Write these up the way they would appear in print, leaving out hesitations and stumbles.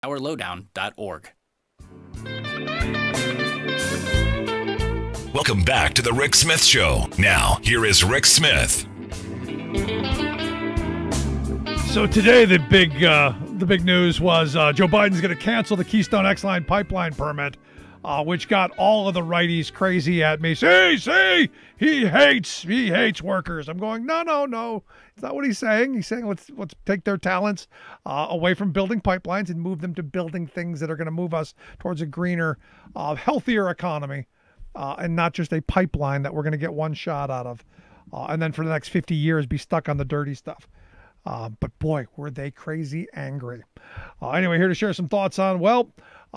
ourlowdown.org. Welcome back to the Rick Smith Show. Now, here is Rick Smith. So today, the big news was Joe Biden's going to cancel the Keystone XL pipeline permit, which got all of the righties crazy at me. See, he hates workers. I'm going, no. It's not what he's saying. He's saying let's take their talents away from building pipelines and move them to building things that are going to move us towards a greener, healthier economy, and not just a pipeline that we're going to get one shot out of, and then for the next 50 years be stuck on the dirty stuff. But boy, were they crazy angry. Anyway, here to share some thoughts on,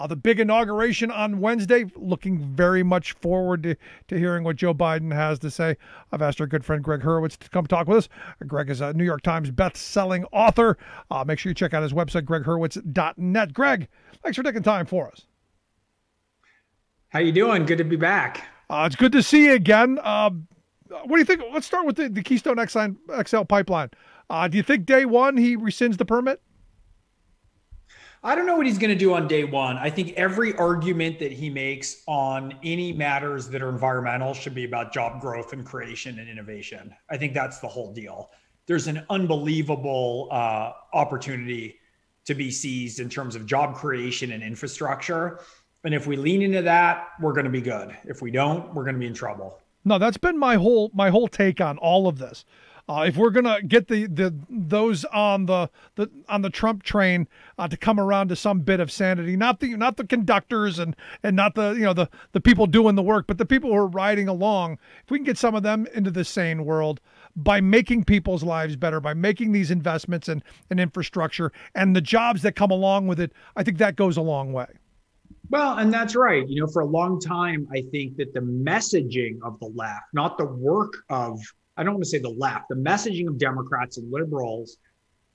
the big inauguration on Wednesday. Looking very much forward to hearing what Joe Biden has to say. I've asked our good friend Gregg Hurwitz to come talk with us. Gregg is a New York Times best-selling author. Make sure you check out his website, gregghurwitz.net. Gregg, thanks for taking time for us. How you doing? Good to be back. It's good to see you again. What do you think? Let's start with the Keystone XL pipeline. Do you think day one he rescinds the permit? I don't know what he's going to do on day one. I think every argument that he makes on any matters that are environmental should be about job growth and creation and innovation. I think that's the whole deal. There's an unbelievable opportunity to be seized in terms of job creation and infrastructure. And if we lean into that, we're going to be good. If we don't, we're going to be in trouble. No, that's been my whole take on all of this. If we're gonna get those on the Trump train to come around to some bit of sanity, not the conductors and not the people doing the work, but the people who are riding along, if we can get some of them into the sane world by making people's lives better, by making these investments in infrastructure and the jobs that come along with it, I think that goes a long way. Well, and that's right. For a long time, I think that the messaging of the left, not the work of, I don't want to say the left, the messaging of Democrats and liberals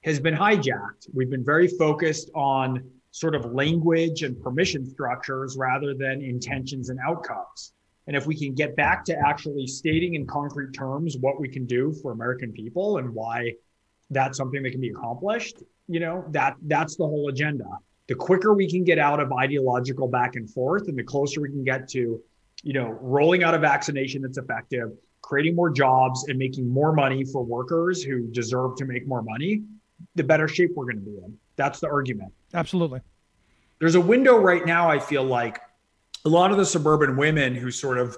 has been hijacked. We've been very focused on sort of language and permission structures rather than intentions and outcomes. And if we can get back to actually stating in concrete terms what we can do for American people and why that's something that can be accomplished, that's the whole agenda. The quicker we can get out of ideological back and forth and the closer we can get to, rolling out a vaccination that's effective, creating more jobs and making more money for workers who deserve to make more money, the better shape we're going to be in. That's the argument. Absolutely. There's a window right now, I feel like a lot of the suburban women who sort of,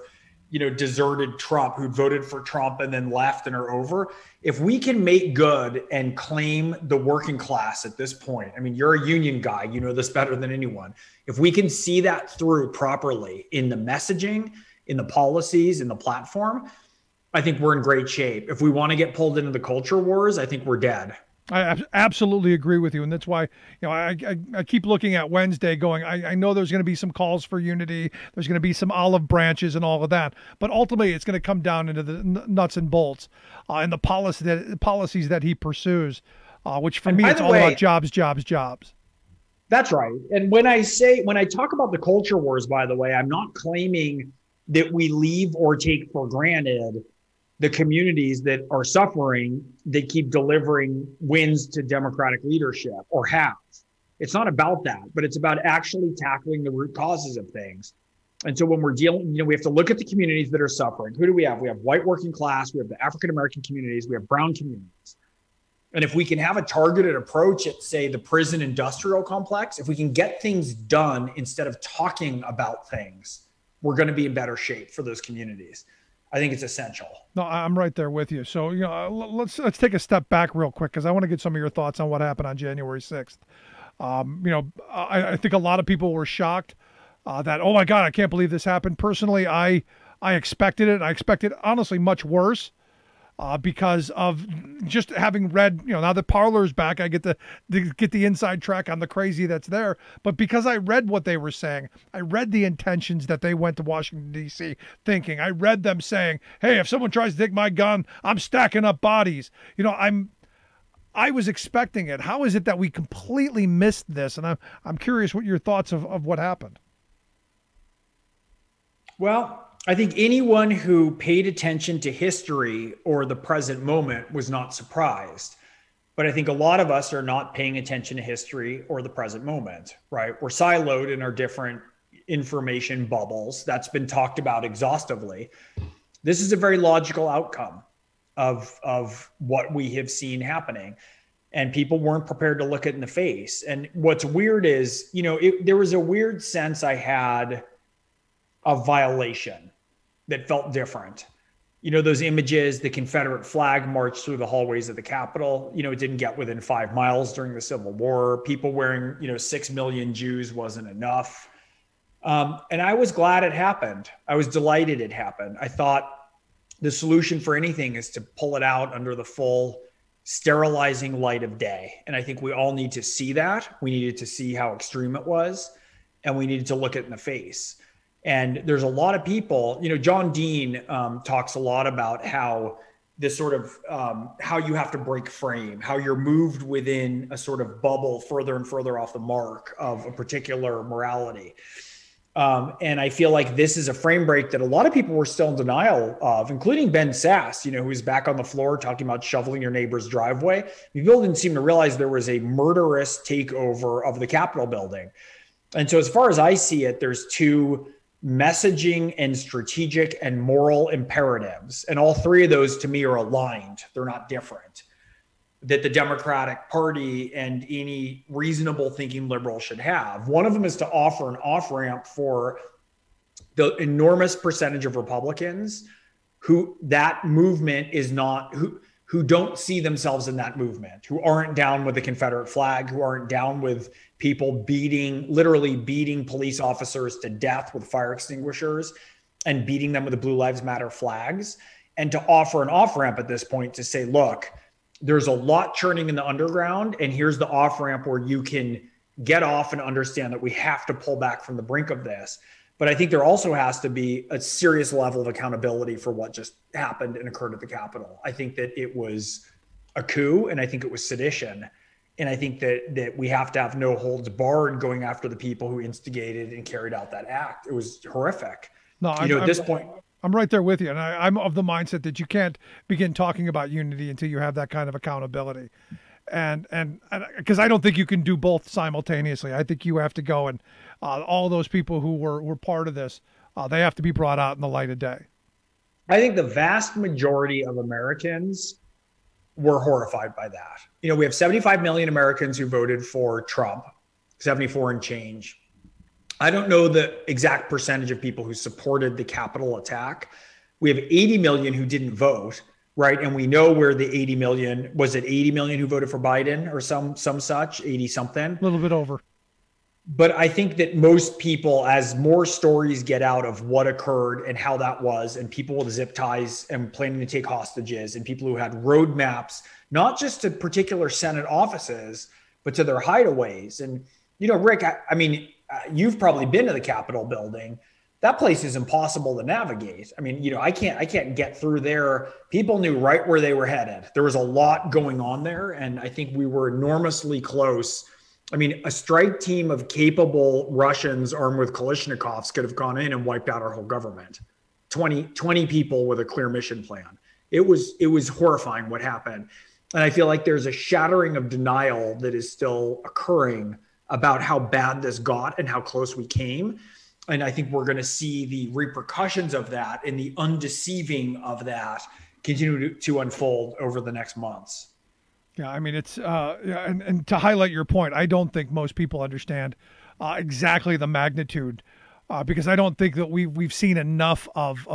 deserted Trump, who voted for Trump and then left and are over. If we can make good and claim the working class at this point, I mean, you're a union guy, you know this better than anyone. If we can see that through properly in the messaging, in the policies, in the platform, I think we're in great shape. If we want to get pulled into the culture wars, I think we're dead. I absolutely agree with you. And that's why, I keep looking at Wednesday going, I know there's going to be some calls for unity. There's going to be some olive branches and all of that. But ultimately, it's going to come down into the nuts and bolts and the policies that he pursues, which for me, it's all about jobs. That's right. And when I talk about the culture wars, by the way, I'm not claiming that we leave or take for granted the communities that are suffering that keep delivering wins to Democratic leadership or have. It's not about that, but it's about actually tackling the root causes of things. And so when we're dealing, we have to look at the communities that are suffering. Who do we have? We have white working class, we have the African-American communities, we have brown communities. And if we can have a targeted approach at, say, the prison industrial complex, if we can get things done instead of talking about things, we're going to be in better shape for those communities. I think it's essential. No, I'm right there with you. So, let's take a step back real quick because I want to get some of your thoughts on what happened on January 6th. I think a lot of people were shocked that, oh my God, I can't believe this happened. Personally, I expected it. I expected honestly much worse. Because of just having read, now that Parler's back, I get to get the inside track on the crazy that's there. But because I read what they were saying, I read the intentions that they went to Washington, D.C. thinking. I read them saying, hey, if someone tries to take my gun, I'm stacking up bodies. I was expecting it. How is it that we completely missed this? And I'm curious what your thoughts of what happened. Well, I think anyone who paid attention to history or the present moment was not surprised. But I think a lot of us are not paying attention to history or the present moment, right? We're siloed in our different information bubbles. That's been talked about exhaustively. This is a very logical outcome of what we have seen happening. And people weren't prepared to look it in the face. And what's weird is, there was a weird sense I had of violation that felt different. Those images, the Confederate flag marched through the hallways of the Capitol. It didn't get within 5 miles during the Civil War. People wearing, 6 million Jews wasn't enough. And I was glad it happened. I was delighted it happened. I thought the solution for anything is to pull it out under the full sterilizing light of day. And I think we all need to see that. We needed to see how extreme it was, and we needed to look it in the face. And there's a lot of people, John Dean talks a lot about how this sort of how you have to break frame, how you're moved within a sort of bubble further and further off the mark of a particular morality. And I feel like this is a frame break that a lot of people were still in denial of, including Ben Sass, who's back on the floor talking about shoveling your neighbor's driveway. People didn't seem to realize there was a murderous takeover of the Capitol building. And so as far as I see it, there's two messaging and strategic and moral imperatives. And all three of those to me are aligned. They're not different. That the Democratic Party and any reasonable thinking liberal should have. One of them is to offer an off-ramp for the enormous percentage of Republicans who that movement is not, who don't see themselves in that movement, who aren't down with the Confederate flag, who aren't down with people literally beating police officers to death with fire extinguishers and beating them with the Blue Lives Matter flags. And to offer an off-ramp at this point to say, look, there's a lot churning in the underground, and here's the off-ramp where you can get off and understand that we have to pull back from the brink of this. But I think there also has to be a serious level of accountability for what just happened and occurred at the Capitol. I think that it was a coup, and I think it was sedition. And I think that we have to have no holds barred going after the people who instigated and carried out that act. It was horrific. No, at this point, I'm right there with you. And I'm of the mindset that you can't begin talking about unity until you have that kind of accountability. And because I don't think you can do both simultaneously. I think you have to go and all those people who were part of this, they have to be brought out in the light of day. I think the vast majority of Americans were horrified by that. We have 75 million Americans who voted for Trump, 74 and change. I don't know the exact percentage of people who supported the Capitol attack. We have 80 million who didn't vote, right? And we know where the 80 million, was it 80 million who voted for Biden or some such, 80 something? A little bit over. But I think that most people, as more stories get out of what occurred and how that was, and people with zip ties and planning to take hostages, and people who had roadmaps, not just to particular Senate offices, but to their hideaways. And, Rick, I mean, you've probably been to the Capitol building. That place is impossible to navigate. I mean, I can't get through there. People knew right where they were headed. There was a lot going on there. And I think we were enormously close. I mean, a strike team of capable Russians armed with Kalashnikovs could have gone in and wiped out our whole government. 20 people with a clear mission plan. It was horrifying what happened. And I feel like there's a shattering of denial that is still occurring about how bad this got and how close we came. And I think we're going to see the repercussions of that and the undeceiving of that continue to unfold over the next months. Yeah, I mean, it's and to highlight your point, I don't think most people understand exactly the magnitude because I don't think that we've seen enough of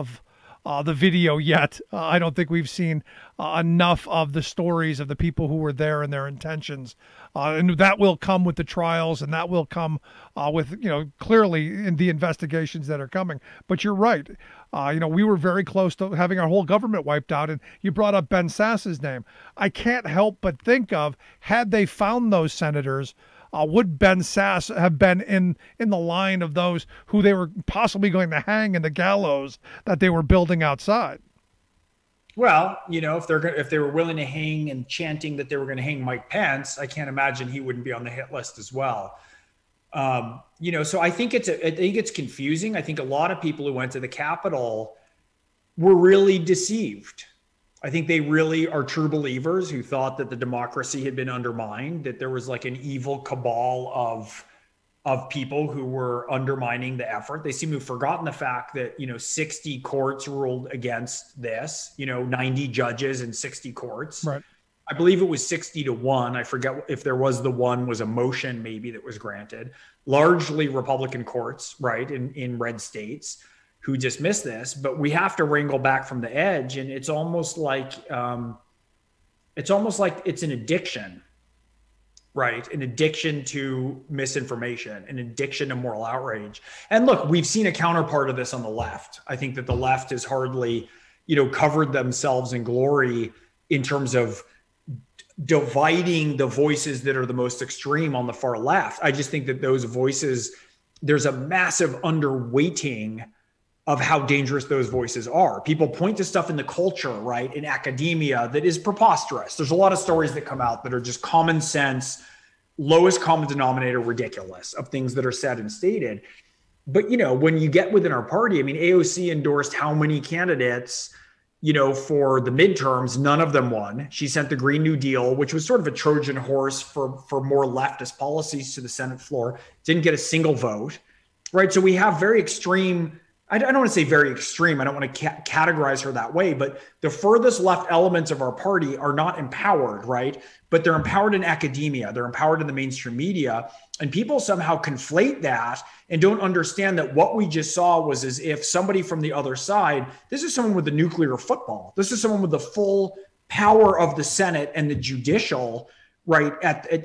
the video yet. I don't think we've seen enough of the stories of the people who were there and their intentions. And that will come with the trials, and that will come with, clearly in the investigations that are coming. But you're right. We were very close to having our whole government wiped out. And you brought up Ben Sass's name. I can't help but think of, had they found those senators, would Ben Sass have been in the line of those who they were possibly going to hang in the gallows that they were building outside? Well, if they were willing to hang and chanting that they were going to hang Mike Pence, I can't imagine he wouldn't be on the hit list as well. So I think it's confusing. I think a lot of people who went to the Capitol were really deceived. I think they really are true believers who thought that the democracy had been undermined, that there was like an evil cabal of people who were undermining the effort. They seem to have forgotten the fact that, 60 courts ruled against this, 90 judges and 60 courts. Right. I believe it was 60-1. I forget if there was the one was a motion maybe that was granted. Largely Republican courts, right, in red states who dismissed this. But we have to wrangle back from the edge, and it's almost like it's an addiction. Right. An addiction to misinformation, an addiction to moral outrage. And look, we've seen a counterpart of this on the left. I think that the left has hardly, covered themselves in glory in terms of dividing the voices that are the most extreme on the far left. I just think that those voices, there's a massive underweighting of how dangerous those voices are. People point to stuff in the culture, right, in academia that is preposterous. There's a lot of stories that come out that are just common sense, lowest common denominator, ridiculous of things that are said and stated. But, when you get within our party, I mean, AOC endorsed how many candidates, for the midterms, none of them won. She sent the Green New Deal, which was sort of a Trojan horse for more leftist policies, to the Senate floor. Didn't get a single vote, right? So we have very extreme, I don't want to say very extreme. I don't want to categorize her that way, but the furthest left elements of our party are not empowered, right? But they're empowered in academia. They're empowered in the mainstream media. And people somehow conflate that and don't understand that what we just saw was as if somebody from the other side, this is someone with a nuclear football. This is someone with the full power of the Senate and the judicial, right,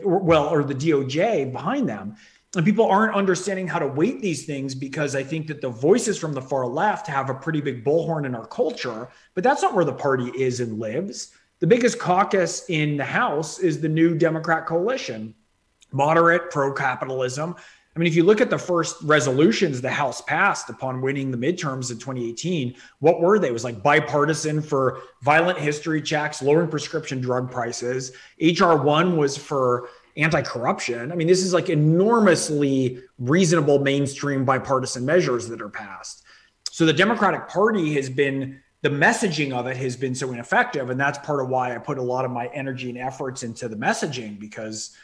or the DOJ behind them. And people aren't understanding how to weight these things, because I think that the voices from the far left have a pretty big bullhorn in our culture, but that's not where the party is and lives. The biggest caucus in the House is the new Democrat coalition, moderate, pro-capitalism. I mean, if you look at the first resolutions the House passed upon winning the midterms in 2018, what were they? It was like bipartisan for violent history checks, lowering prescription drug prices. HR 1 was for anti-corruption. I mean, this is like enormously reasonable mainstream bipartisan measures that are passed. So the Democratic Party has been, the messaging of it has been so ineffective. And that's part of why I put a lot of my energy and efforts into the messaging, because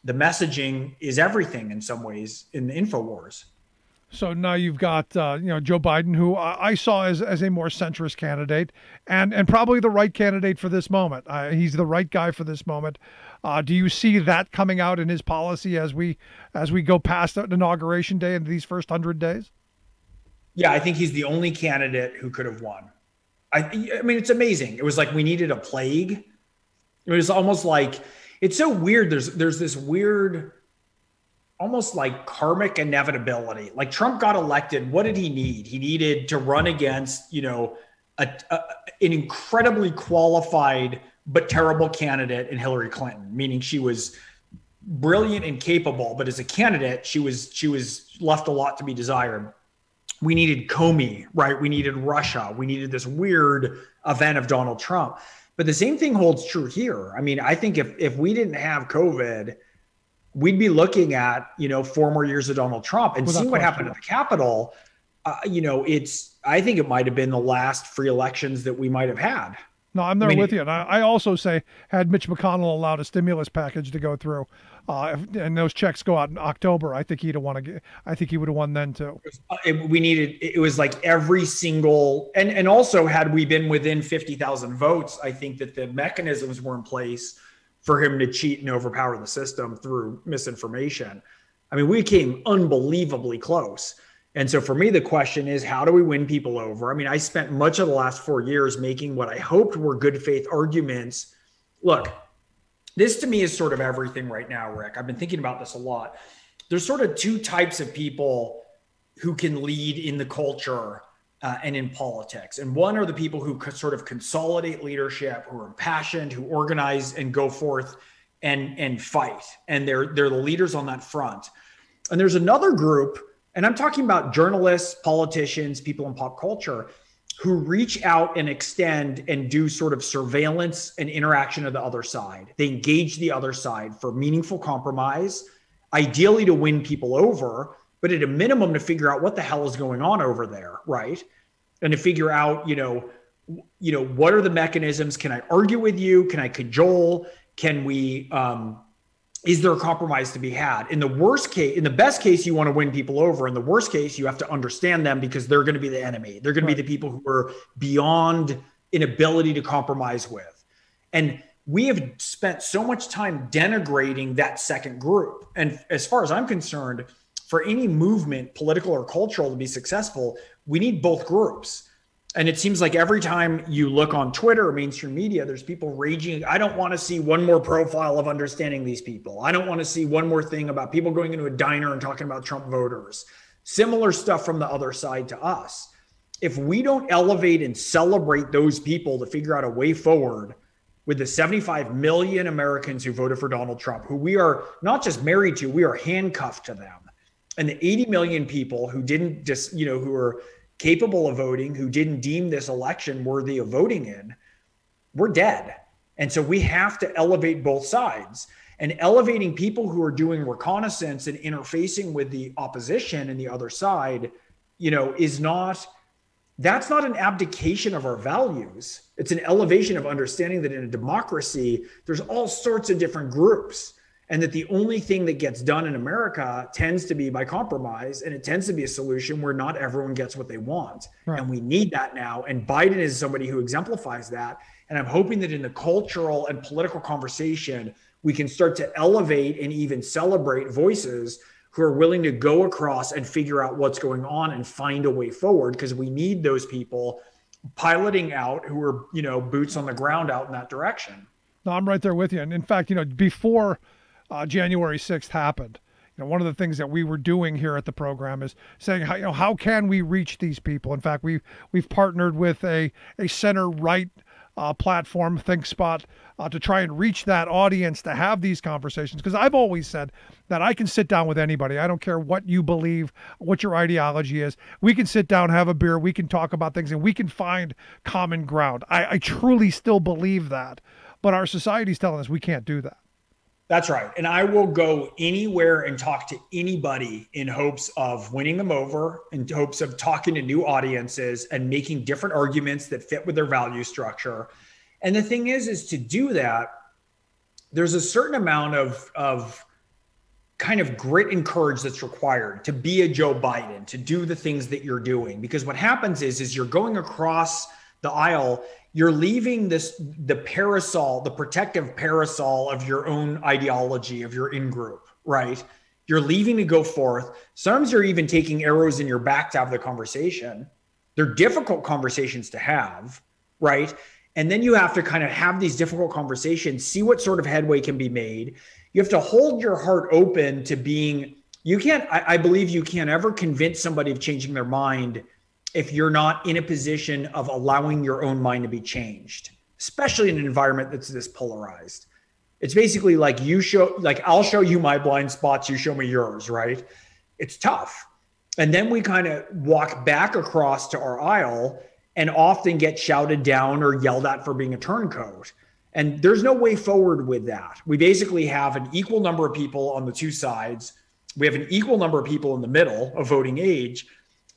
the messaging is everything in some ways in the InfoWars. So now you've got, Joe Biden, who I saw as a more centrist candidate, and probably the right candidate for this moment. He's the right guy for this moment. Do you see that coming out in his policy as we go past Inauguration Day into these first 100 days? Yeah, I think he's the only candidate who could have won. I mean, it's amazing. It was like we needed a plague. It was almost like, it's so weird. There's this weird, almost like karmic inevitability. Like Trump got elected. What did he need? He needed to run against, an incredibly qualified but terrible candidate in Hillary Clinton, meaning she was brilliant and capable, but as a candidate, she was left a lot to be desired. We needed Comey, right? We needed Russia. We needed this weird event of Donald Trump. But the same thing holds true here. I mean, I think if we didn't have COVID, we'd be looking at, 4 more years of Donald Trump and seeing what happened at the Capitol. I think it might have been the last free elections that we might have had. No, I'm there with you. And I also say, had Mitch McConnell allowed a stimulus package to go through, and those checks go out in October, I think he would have won then too. It was like every single, and also had we been within 50,000 votes, I think that the mechanisms were in place for him to cheat and overpower the system through misinformation. I mean, we came unbelievably close. And so for me, the question is, how do we win people over? I mean, I spent much of the last 4 years making what I hoped were good faith arguments. Look, this to me is sort of everything right now, Rick. I've been thinking about this a lot. There's sort of 2 types of people who can lead in the culture and in politics. And one are the people who sort of consolidate leadership, who are impassioned, who organize and go forth and fight. And they're the leaders on that front. And there's another group, and I'm talking about journalists, politicians, people in pop culture, who reach out and extend and do sort of surveillance and interaction of the other side. They engage the other side for meaningful compromise, ideally to win people over, but at a minimum to figure out what the hell is going on over there, right? And to figure out, what are the mechanisms? Can I argue with you? Can I cajole? Can we, is there a compromise to be had? In the best case, you want to win people over. In the worst case, you have to understand them because they're going to be the enemy. They're going to be the people who are beyond inability to compromise with. And we have spent so much time denigrating that second group. And as far as I'm concerned, for any movement, political or cultural, to be successful, we need both groups. And it seems like every time you look on Twitter or mainstream media, there's people raging. I don't want to see one more profile of understanding these people. I don't want to see one more thing about people going into a diner and talking about Trump voters. Similar stuff from the other side to us. If we don't elevate and celebrate those people to figure out a way forward with the 75 million Americans who voted for Donald Trump, who we are not just married to, we are handcuffed to them. And the 80 million people who didn't just, who are capable of voting, who didn't deem this election worthy of voting in, we're dead. And so we have to elevate both sides. And elevating people who are doing reconnaissance and interfacing with the opposition and the other side, that's not an abdication of our values. It's an elevation of understanding that in a democracy, there's all sorts of different groups. And that the only thing that gets done in America tends to be by compromise, and it tends to be a solution where not everyone gets what they want. Right. And we need that now. And Biden is somebody who exemplifies that. And I'm hoping that in the cultural and political conversation, we can start to elevate and even celebrate voices who are willing to go across and figure out what's going on and find a way forward, because we need those people piloting out who are, boots on the ground out in that direction. No, I'm right there with you. And in fact, before January 6th happened, one of the things that we were doing here at the program is saying, how can we reach these people? In fact, we've partnered with a center right platform, ThinkSpot, to try and reach that audience to have these conversations. Because I've always said that I can sit down with anybody. I don't care what you believe, what your ideology is. We can sit down, have a beer, we can talk about things, and we can find common ground. I truly still believe that. But our society's telling us we can't do that. That's right. And I will go anywhere and talk to anybody in hopes of winning them over, in hopes of talking to new audiences and making different arguments that fit with their value structure. And the thing is to do that, there's a certain amount of kind of grit and courage that's required to be a Joe Biden, to do the things that you're doing. Because what happens is you're going across the aisle, you're leaving the parasol, the protective parasol of your own ideology, of your in-group, right? You're leaving to go forth. Sometimes you're even taking arrows in your back to have the conversation. They're difficult conversations to have, right? And then you have to kind of have these difficult conversations, see what sort of headway can be made. You have to hold your heart open to being, I believe you can't ever convince somebody of changing their mind if you're not in a position of allowing your own mind to be changed, especially in an environment that's this polarized. It's basically like I'll show you my blind spots, you show me yours, right? It's tough. And then we kind of walk back across to our aisle and often get shouted down or yelled at for being a turncoat. And there's no way forward with that. We basically have an equal number of people on the two sides. We have an equal number of people in the middle of voting age.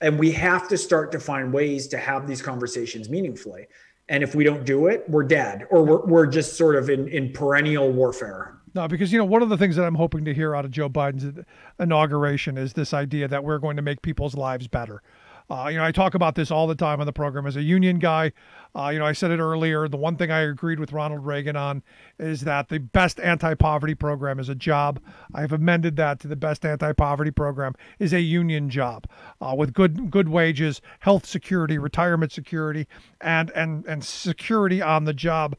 And we have to start to find ways to have these conversations meaningfully. And if we don't do it, we're dead, or we're just sort of in perennial warfare. No, because, one of the things that I'm hoping to hear out of Joe Biden's inauguration is this idea that we're going to make people's lives better. I talk about this all the time on the program as a union guy. I said it earlier. The one thing I agreed with Ronald Reagan on is that the best anti-poverty program is a job. I have amended that to the best anti-poverty program is a union job with good wages, health security, retirement security, and security on the job.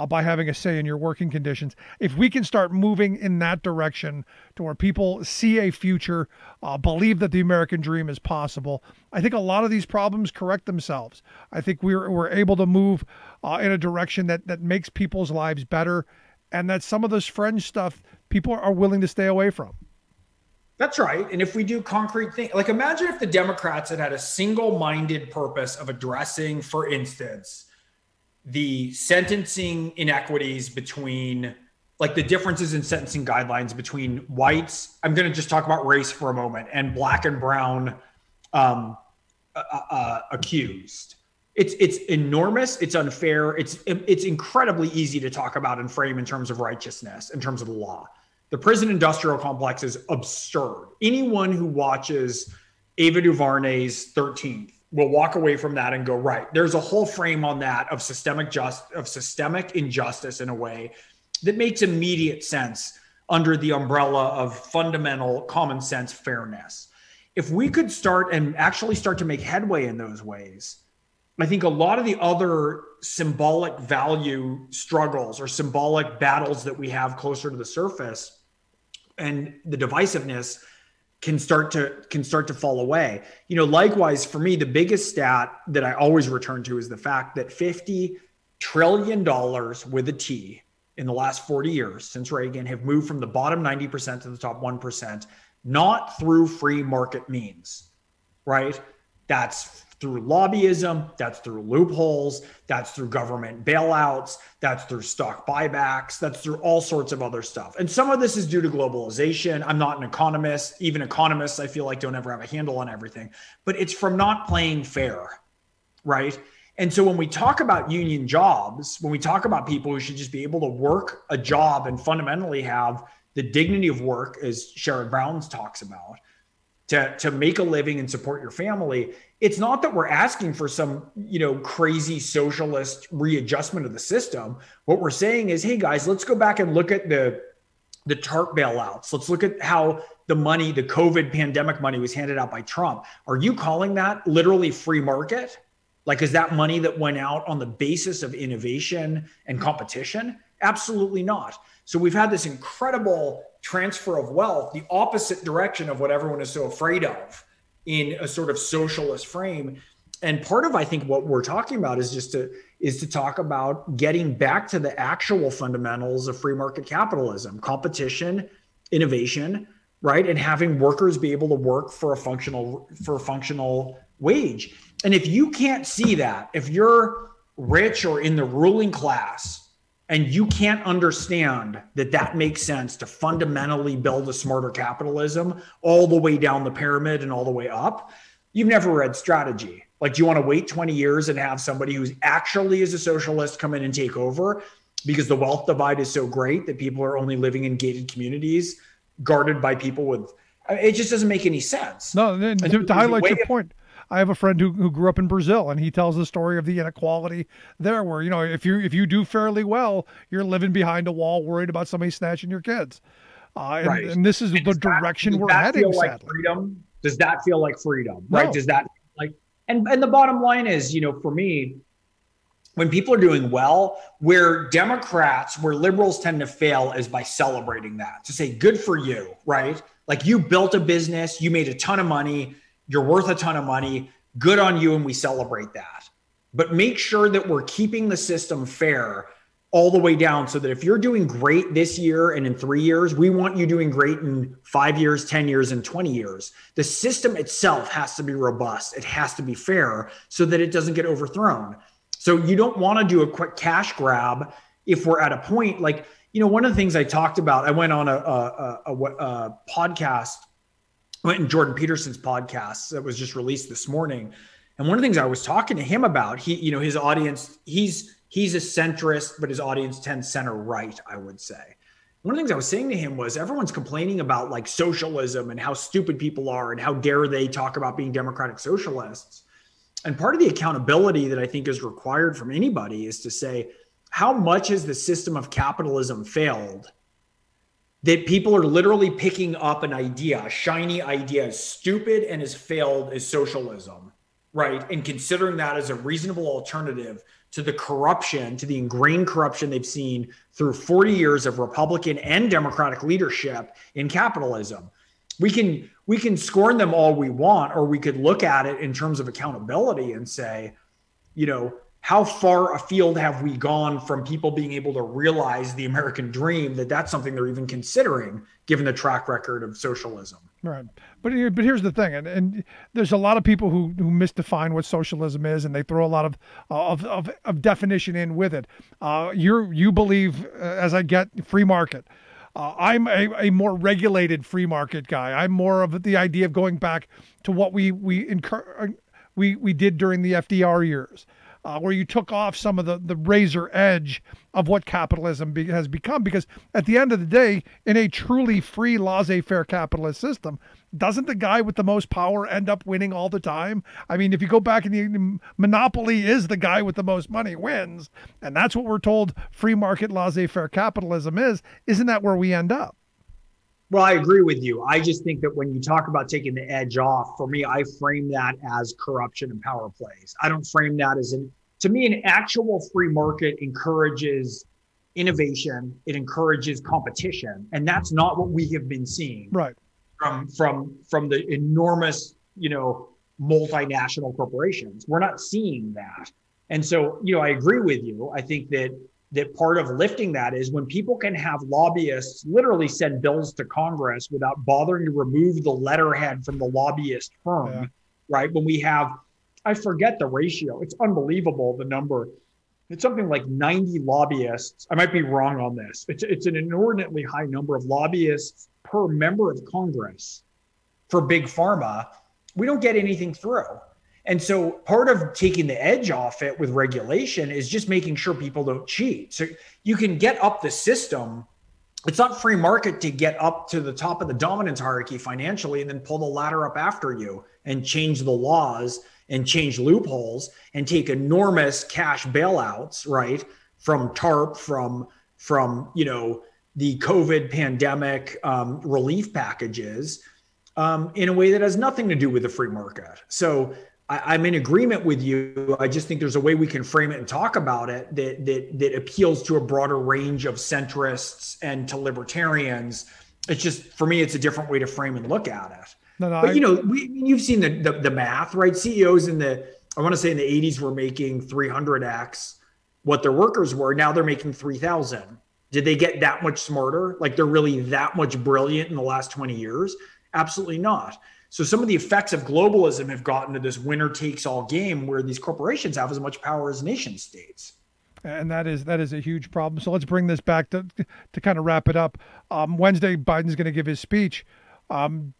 By having a say in your working conditions. If we can start moving in that direction to where people see a future, believe that the American dream is possible, I think a lot of these problems correct themselves. I think we're able to move in a direction that makes people's lives better, and that some of this fringe stuff people are willing to stay away from. That's right. And if we do concrete things, like imagine if the Democrats had a single-minded purpose of addressing, for instance, the sentencing inequities between, like the differences in sentencing guidelines between whites, I'm going to just talk about race for a moment, and black and brown accused. It's enormous. It's unfair. It's incredibly easy to talk about and frame in terms of righteousness, in terms of the law. The prison industrial complex is absurd. Anyone who watches Ava DuVernay's 13th will walk away from that and go, right, there's a whole frame on that of systemic injustice in a way that makes immediate sense under the umbrella of fundamental common sense fairness. If we could start to make headway in those ways, I think a lot of the other symbolic value struggles or symbolic battles that we have closer to the surface and the divisiveness can start to fall away. Likewise, for me, the biggest stat that I always return to is the fact that $50 trillion with a T in the last 40 years since Reagan have moved from the bottom 90% to the top 1%, not through free market means, right? That's through lobbyism, that's through loopholes, that's through government bailouts, that's through stock buybacks, that's through all sorts of other stuff. And some of this is due to globalization. I'm not an economist. Even economists, I feel like, don't ever have a handle on everything. But it's from not playing fair, right? And so when we talk about union jobs, when we talk about people who should just be able to work a job and fundamentally have the dignity of work, as Sherrod Brown talks about, to make a living and support your family, it's not that we're asking for some, crazy socialist readjustment of the system. What we're saying is, hey guys, let's go back and look at the TARP bailouts. Let's look at how the COVID pandemic money was handed out by Trump. Are you calling that literally free market? Like, is that money that went out on the basis of innovation and competition? Absolutely not. So we've had this incredible transfer of wealth, the opposite direction of what everyone is so afraid of in a sort of socialist frame. And part of, I think, what we're talking about is to talk about getting back to the actual fundamentals of free market capitalism, competition, innovation, right? And having workers be able to work for a functional wage. And if you can't see that, if you're rich or in the ruling class, and you can't understand that makes sense to fundamentally build a smarter capitalism all the way down the pyramid and all the way up, you've never read strategy. Like, do you want to wait 20 years and have somebody who's actually is a socialist come in and take over because the wealth divide is so great that people are only living in gated communities guarded by people with, it just doesn't make any sense. No, to highlight your point, I have a friend who grew up in Brazil, and he tells the story of the inequality there, where, if you do fairly well, you're living behind a wall, worried about somebody snatching your kids. Right. And this is the direction we're heading. Like freedom? Does that feel like freedom? No. Right? Does that like? And the bottom line is, for me, when people are doing well, where liberals tend to fail is by celebrating that, to say, good for you, right? Like, you built a business, you made a ton of money, you're worth a ton of money, good on you, and we celebrate that. But make sure that we're keeping the system fair all the way down, so that if you're doing great this year and in 3 years, we want you doing great in 5 years, 10 years, and 20 years. The system itself has to be robust. It has to be fair so that it doesn't get overthrown. So you don't want to do a quick cash grab if we're at a point like, one of the things I talked about, I went on a podcast, I went in Jordan Peterson's podcast that was just released this morning. And one of the things I was talking to him about, his audience, he's a centrist, but his audience tends center right, I would say. One of the things I was saying to him was, everyone's complaining about like socialism and how stupid people are and how dare they talk about being democratic socialists. And part of the accountability that I think is required from anybody is to say, how much has the system of capitalism failed that people are literally picking up an idea, a shiny idea, as stupid and as failed as socialism, right? And considering that as a reasonable alternative to the corruption, to the ingrained corruption they've seen through 40 years of Republican and Democratic leadership in capitalism. We can scorn them all we want, or we could look at it in terms of accountability and say, how far afield have we gone from people being able to realize the American dream, that's something they're even considering, given the track record of socialism. Right. But here's the thing, and there's a lot of people who misdefine what socialism is, and they throw a lot of definition in with it. You believe, as I get, free market. I'm a more regulated free market guy. I'm more of the idea of going back to what we did during the FDR years. where you took off some of the razor edge of what capitalism has become. Because at the end of the day, in a truly free, laissez-faire capitalist system, doesn't the guy with the most power end up winning all the time? I mean, if you go back in the monopoly is the guy with the most money wins. And that's what we're told free market laissez-faire capitalism is. Isn't that where we end up? Well, I agree with you. I just think that when you talk about taking the edge off, for me, I frame that as corruption and power plays. I don't frame that as to me, an actual free market encourages innovation. It encourages competition. And that's not what we have been seeing. Right. From the enormous, multinational corporations. We're not seeing that. And so, I agree with you. I think that part of lifting that is when people can have lobbyists literally send bills to Congress without bothering to remove the letterhead from the lobbyist firm, right? When we have, I forget the ratio. It's unbelievable, the number. It's something like 90 lobbyists. I might be wrong on this. It's an inordinately high number of lobbyists per member of Congress for big pharma. We don't get anything through. And so part of taking the edge off it with regulation is just making sure people don't cheat. So you can get up the system. It's not free market to get up to the top of the dominance hierarchy financially and then pull the ladder up after you and change the laws and change loopholes and take enormous cash bailouts, right? From TARP, from the COVID pandemic relief packages in a way that has nothing to do with the free market. So I'm in agreement with you. I just think there's a way we can frame it and talk about it that appeals to a broader range of centrists and to libertarians. It's just, for me, it's a different way to frame and look at it. But you've seen the math, right? CEOs I want to say in the 80s were making 300x what their workers were. Now they're making 3,000. Did they get that much smarter? Like they're really that much brilliant in the last 20 years? Absolutely not. So some of the effects of globalism have gotten to this winner takes all game where these corporations have as much power as nation states. And that is a huge problem. So let's bring this back to kind of wrap it up. Wednesday, Biden's going to give his speech.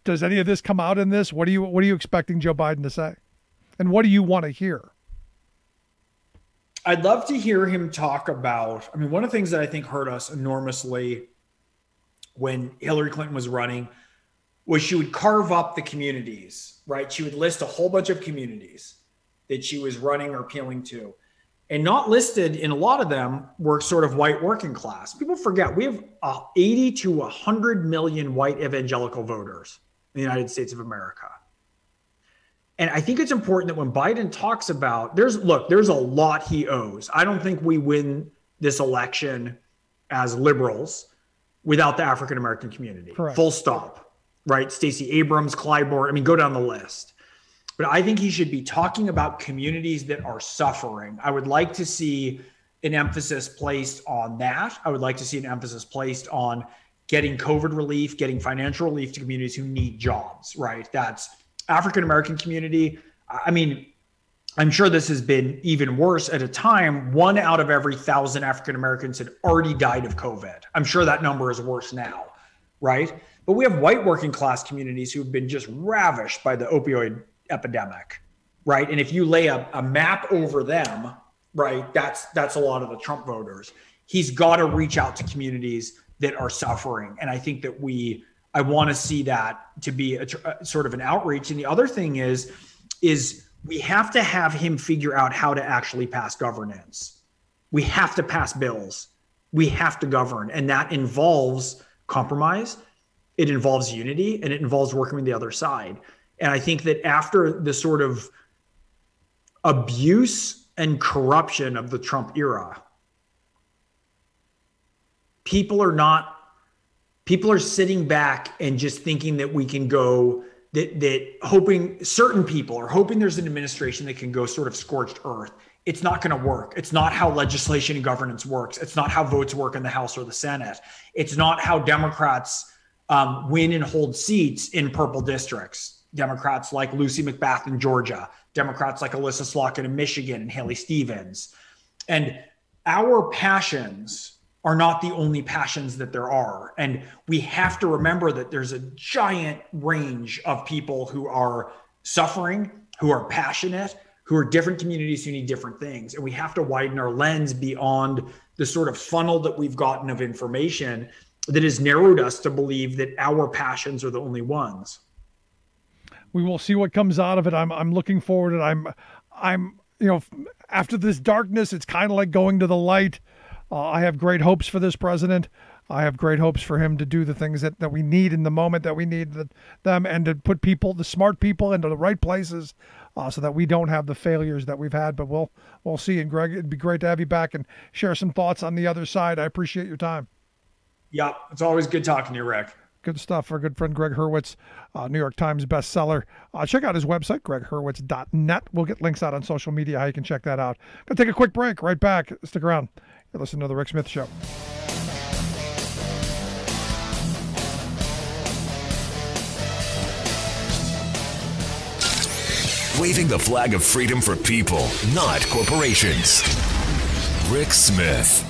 Does any of this come out in this? What are you expecting Joe Biden to say? And what do you want to hear? I'd love to hear him talk about, one of the things that I think hurt us enormously when Hillary Clinton was running was she would carve up the communities, right? She would list a whole bunch of communities that she was running or appealing to. And not listed in a lot of them were sort of white working class. People forget we have 80 to 100 million white evangelical voters in the United States of America. And I think it's important that when Biden talks about, there's a lot he owes. I don't think we win this election as liberals without the African-American community. Correct. Full stop. Right? Stacey Abrams, Clyburn, go down the list. But I think he should be talking about communities that are suffering. I would like to see an emphasis placed on that. I would like to see an emphasis placed on getting COVID relief, getting financial relief to communities who need jobs, right? That's African-American community. I'm sure this has been even worse at a time. 1 out of every 1,000 African-Americans had already died of COVID. I'm sure that number is worse now, right? But we have white working class communities who've been just ravished by the opioid epidemic, right? And if you lay a map over them, right, that's a lot of the Trump voters. He's got to reach out to communities that are suffering. And I think that I want to see that to be a sort of an outreach. And the other thing is we have to have him figure out how to actually pass governance. We have to pass bills. We have to govern. And that involves compromise. It involves unity, and it involves working with the other side. And I think that after the sort of abuse and corruption of the Trump era, people are sitting back and just thinking that we can go, certain people are hoping there's an administration that can go sort of scorched earth. It's not going to work. It's not how legislation and governance works. It's not how votes work in the House or the Senate. It's not how Democrats win and hold seats in purple districts. Democrats like Lucy McBath in Georgia, Democrats like Alyssa Slotkin in Michigan and Haley Stevens. And our passions are not the only passions that there are. And we have to remember that there's a giant range of people who are suffering, who are passionate, who are different communities who need different things. And we have to widen our lens beyond the sort of funnel that we've gotten of information that has narrowed us to believe that our passions are the only ones. We will see what comes out of it. I'm looking forward to it. I'm after this darkness, it's kind of like going to the light. I have great hopes for this president. I have great hopes for him to do the things that we need in the moment that we need them, and to put people, the smart people, into the right places, so that we don't have the failures that we've had. But we'll see. And Greg, it'd be great to have you back and share some thoughts on the other side. I appreciate your time. Yeah, it's always good talking to you, Rick. Good stuff. Our good friend Gregg Hurwitz, New York Times bestseller. Check out his website, gregghurwitz.net. We'll get links out on social media how you can check that out. Gonna take a quick break. Right back. Stick around. You're listening to The Rick Smith Show. Waving the flag of freedom for people, not corporations. Rick Smith.